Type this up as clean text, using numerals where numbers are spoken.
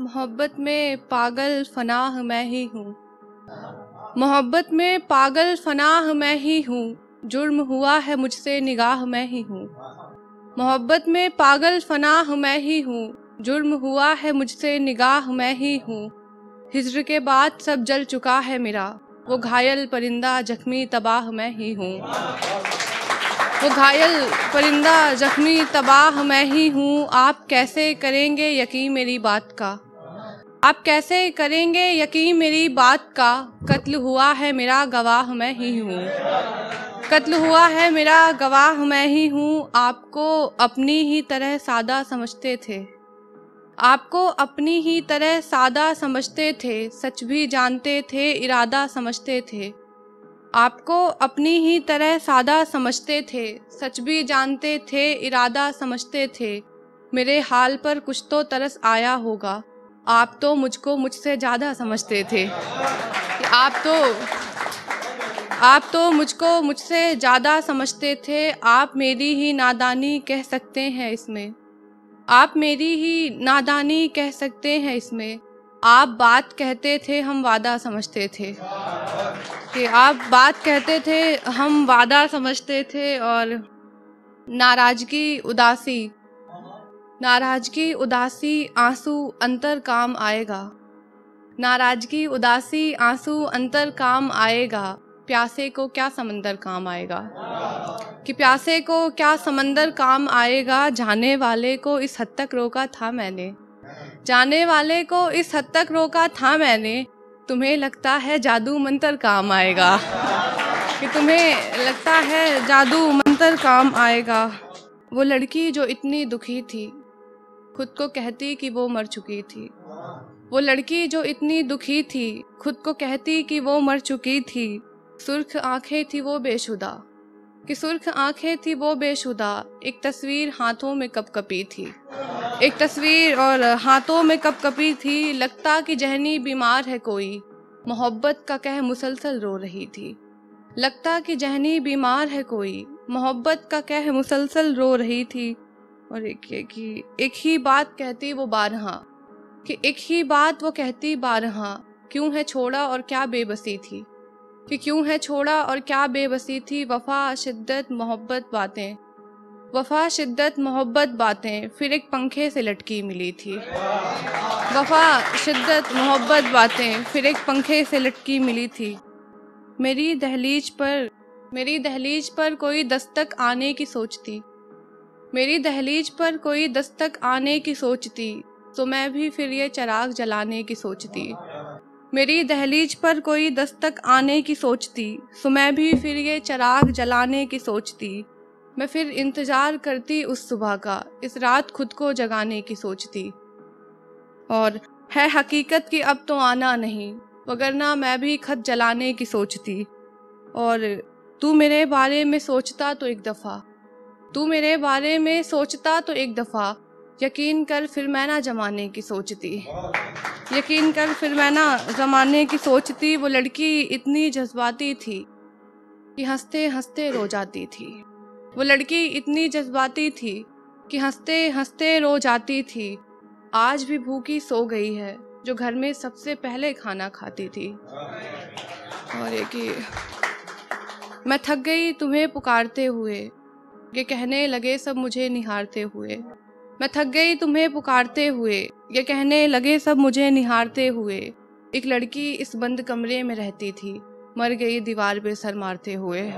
मोहब्बत में पागल फनाह मैं ही हूँ। मोहब्बत में पागल फनाह मैं ही हूँ। जुर्म हुआ है मुझसे निगाह मैं ही हूँ। मोहब्बत में पागल फनाह मैं ही हूँ। जुर्म हुआ है मुझसे निगाह मैं ही हूँ। हिज्र के बाद सब जल चुका है मेरा। वो घायल परिंदा जख्मी तबाह मैं ही हूँ। वो घायल परिंदा जख्मी तबाह मैं ही हूँ। आप कैसे करेंगे यकीन मेरी बात का। आप कैसे करेंगे यकीन मेरी बात का। कत्ल हुआ है मेरा गवाह मैं ही हूँ। कत्ल हुआ है मेरा गवाह मैं ही हूँ। आपको अपनी ही तरह सादा समझते थे। आपको अपनी ही तरह सादा समझते थे। सच भी जानते थे इरादा समझते थे। आपको अपनी ही तरह सादा समझते थे। सच भी जानते थे इरादा समझते थे। मेरे हाल पर कुछ तो तरस आया होगा। आप तो मुझको मुझसे ज़्यादा समझते थे। आप तो मुझको मुझसे ज़्यादा समझते थे। आप मेरी ही नादानी कह सकते हैं इसमें। आप मेरी ही नादानी कह सकते हैं इसमें। आप बात कहते थे हम वादा समझते थे। कि आप बात कहते थे हम वादा समझते थे। और नाराज़गी उदासी आंसू अंतर काम आएगा। नाराज़गी उदासी आंसू अंतर काम आएगा। प्यासे को क्या समंदर काम आएगा। कि प्यासे को क्या समंदर काम आएगा। जाने वाले को इस हद तक रोका था मैंने। जाने वाले को इस हद तक रोका था मैंने। तुम्हें लगता है जादू मंतर काम आएगा। कि तुम्हें लगता है जादू मंतर काम आएगा। वो लड़की जो इतनी दुखी थी खुद को कहती कि वो मर चुकी थी। वो लड़की जो इतनी दुखी थी खुद को कहती कि वो मर चुकी थी। सुर्ख आंखें थी वो बेशुदा। कि सुर्ख आंखें थी वो बेशुदा। एक तस्वीर हाथों में कपकपी थी। एक तस्वीर और हाथों में कपकपी थी। लगता कि जहनी बीमार है कोई। मोहब्बत का कह मुसलसल रो रही थी। लगता कि जहनी बीमार है कोई। मोहब्बत का कह मुसलसल रो रही थी। और एक ही बात कहती वो बारहा। कि एक ही बात वो कहती बारहा। क्यों है छोड़ा और क्या बेबसी थी। कि क्यों है छोड़ा और क्या बेबसी थी। वफा शिद्दत मोहब्बत बातें। वफा शिद्दत मोहब्बत बातें फिर एक पंखे से लटकी मिली थी। वफा शिद्दत मोहब्बत बातें फिर एक पंखे से लटकी मिली थी। मेरी दहलीज पर कोई दस्तक आने की सोचती। मेरी दहलीज पर कोई दस्तक आने की सोचती। तो मैं भी फिर ये चिराग जलाने की सोचती। मेरी दहलीज पर कोई दस्तक आने की सोचती। तो मैं भी फिर ये चिराग जलाने की सोचती। मैं फिर इंतज़ार करती उस सुबह का। इस रात खुद को जगाने की सोचती। और है हकीकत कि अब तो आना नहीं। वगरना मैं भी खत जलाने की सोचती। और तू मेरे बारे में सोचता तो एक दफ़ा। तू मेरे बारे में सोचता तो एक दफ़ा। यकीन कर फिर मैं ना जमाने की सोचती। यकीन कर फिर मैं ना जमाने की सोचती। वो लड़की इतनी जज्बाती थी कि हंसते हंसते रो जाती थी। वो लड़की इतनी जज्बाती थी कि हंसते हंसते रो जाती थी। आज भी भूखी सो गई है जो घर में सबसे पहले खाना खाती थी। और मैं थक गई तुम्हें पुकारते हुए। ये कहने लगे सब मुझे निहारते हुए। मैं थक गई तुम्हें पुकारते हुए। ये कहने लगे सब मुझे निहारते हुए। एक लड़की इस बंद कमरे में रहती थी। मर गई दीवार पे सर मारते हुए।